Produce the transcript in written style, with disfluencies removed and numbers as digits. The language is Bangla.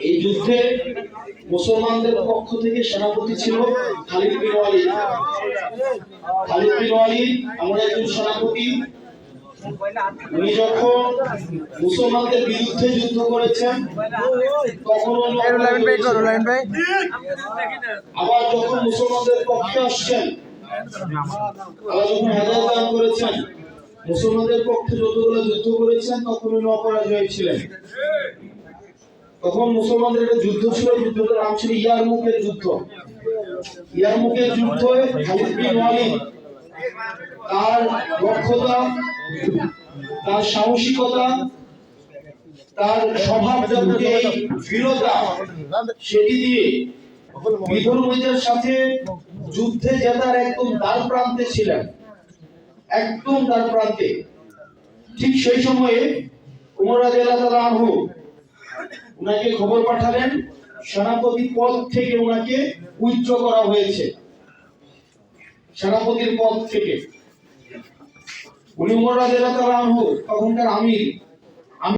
এই যুদ্ধে মুসলমানদের পক্ষ থেকে সেনাপতি ছিল খালিদ বিন ওয়ালিদ। খালিদ বিন ওয়ালিদ আমরা একজন সেনাপতি। উনি যখন মুসলমানদের বিরুদ্ধে যুদ্ধ করেছেন তখন আবার যখন মুসলমানদের পক্ষে আসছেন, আবার যখন হেদায়েত দান করেছেন, মুসলমানদের পক্ষে যতগুলো যুদ্ধ করেছেন তখন উনি অপরাজয় ছিলেন। তখন মুসলমানদের একটা যুদ্ধ ছিল, যুদ্ধটার নাম ছিল ইয়ারমুকের যুদ্ধ। ইয়ারমুকের যুদ্ধে খালিদ বিন ওয়ালিদ তার দক্ষতা, তার সাহসিকতা, তার স্বভাবজাত এই বীরতা, সেটি দিয়ে বিধর্মীদের সাথে যুদ্ধে জেতার একদম দ্বার প্রান্তে ছিলেন, একদম দ্বার প্রান্তে। ঠিক সেই সময়ে উমর রাদিয়াল্লাহু তাআলা আনহু উনাকে খবর পাঠালেন সেনাপতি পদ থেকে উনাকে উচ্চ করা হয়েছে। সেনাপতির পদ থেকে উনি উমর রাদিয়াল্লাহু তাআলা আনহু তখনকার আমির,